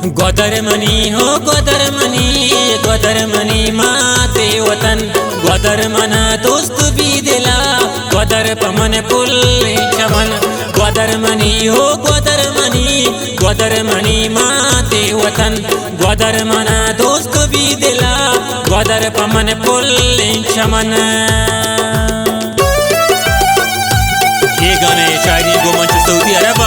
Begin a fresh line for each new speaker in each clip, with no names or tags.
गोदर मनी माते वतन गोदर मना दोस्त भी दिला गोदर पमन पुल चमन गोदर मनी माते वतन गोदर मना दोस्त भी दिला गोदर पमन पुल चमन। ये गाना शायरी गो मंच सऊदी अरब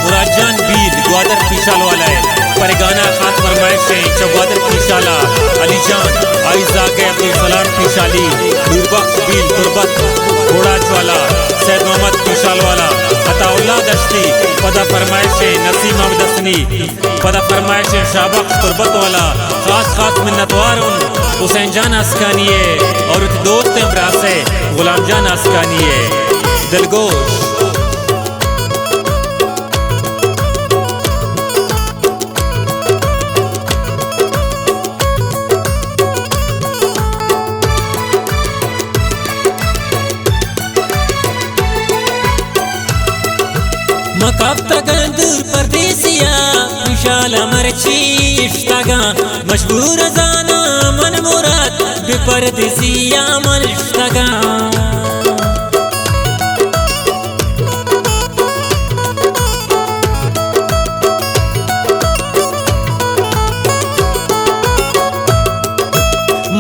मुराद जान बील ग्वादर पीशाल वाला है पर गाना खास फरमाइश है चौगादर पीशाला अली जान आइजा के अब्दुल सलाम पीशाली नूरबख्श बील तुरबत घोड़ा वाला सैयद मोहम्मद पीशाल वाला अताउल्ला दश्ती पदा फरमाइश है नसीम अहमदसनी पदा फरमाइश है शाहबख्श तुरबत वाला खास मिन्नतवार उन हुसैन जान अस्कानी है और दोस्त इमरास है गुलाम जान अस्कानी है दिलगोश। मकाब तगन दूर परदेसिया विशाल मरची इश्तगा मशहूर जाना मन मुराद बेपरदेसिया मन इश्तगा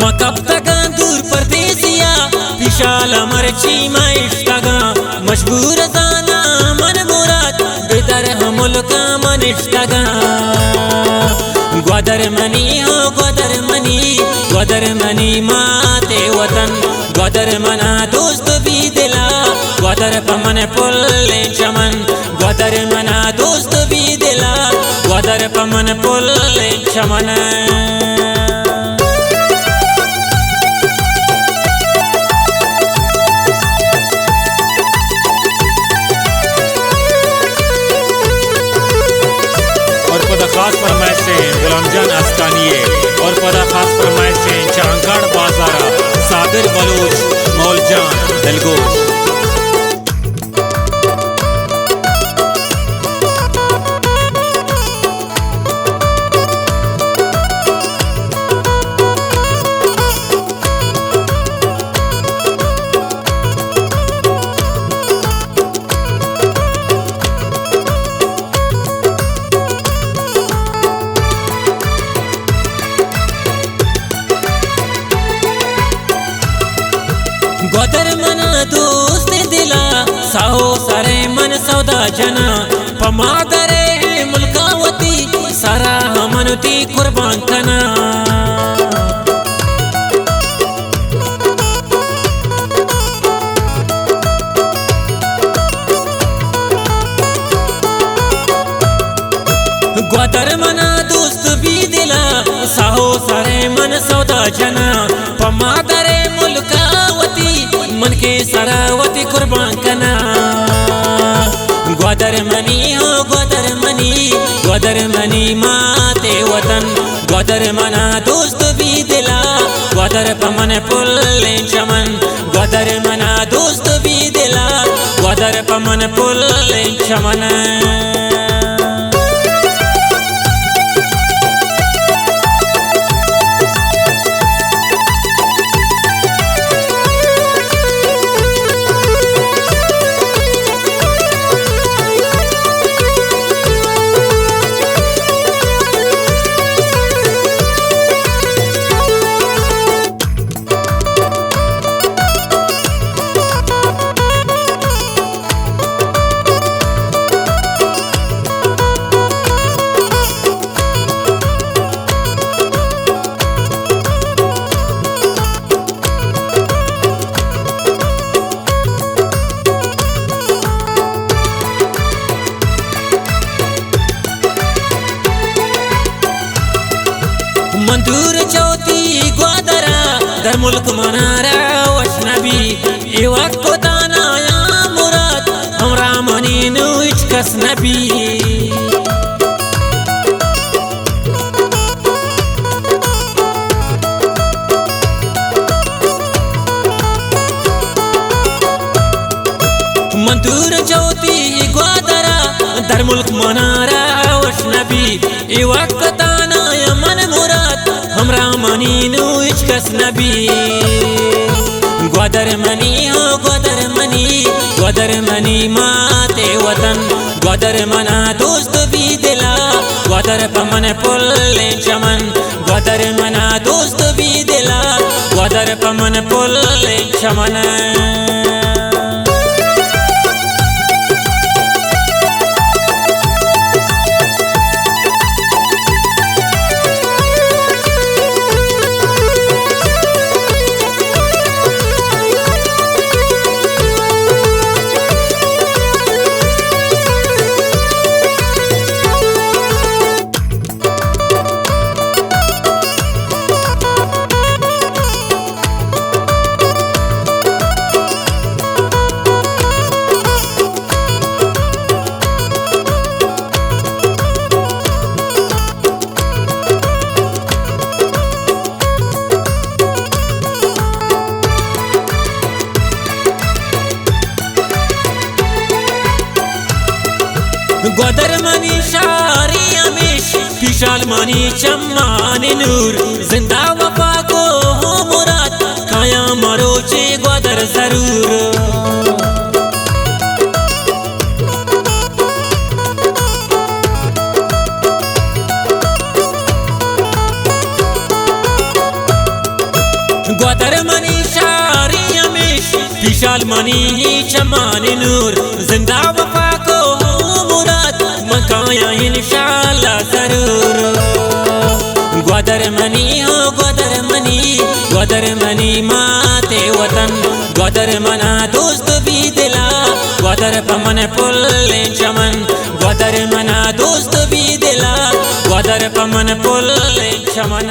मकाब तगन दूर परदेसिया विशाल मरची में इश्तगा मशहूर जाना मन मुराद बेदर मुल्का मन इश्तगा गोदर मनी माते वतन गोदर मना दोस्त भी दिला गोदर पमन पुल चमन गोदर मना दोस्त भी दिला गोदर पमन पुल चमन। खास फरमाइश है गुलाम जान अस्कानी है और पदा खास फरमाइश है चांगड़ बाजारा साबिर बलोच मौलजान दिलगोश। गोदर मना दोस्त दिला साहो सारे मन सौदा जना पमादरे मुल्कावती सारा हमनुती कुर्बान कना गोदर मना दोस्त भी दिला साहो सारे मन सौदा जना पमादरे मुल्कावती मन के सरावती कुर्बान कना गोदर मनी माते वतन गोदर मना दोस्त भी दिला गोदर पमन पुल चमन गोदर मना दोस्त भी दिला गोदर पमन पुल चमन। मंदूर चौथी ग्वादरा दर मुल्क मनारा वशनबी ए वक्त दाना या मुराद हमरा मनी नुच कस नबी मंदूर चौथी ग्वादरा दर मुल्क मनारा वशनबी ए वक्त कस नबी ग्वादर मनी हो ग्वादर मनी माते वतन ग्वादर मना दोस्त भी दिला ग्वादर पमन पुल्ले चमन ग्वादर मना दोस्त भी दिला ग्वादर पमन पुल्ले चमन ग्वादर मनी शारी अमीश फिशाल मनी चम्मानी नूर जिंदा वफा को हो मुराद खाया मरोचे ग्वादर जरूर ग्वादर मनी शारी अमीश फिशाल मनी चम्मानी नूर जिंदा वफा को मकाया इंशाअल्लाह जरूर ग्वादर मनी हो ग्वादर मनी माते वतन ग्वादर मना दोस्त भी दिला ग्वादर पमन पुल्ले चमन ग्वादर मना दोस्त भी दिला ग्वादर पमन पुल्ले चमन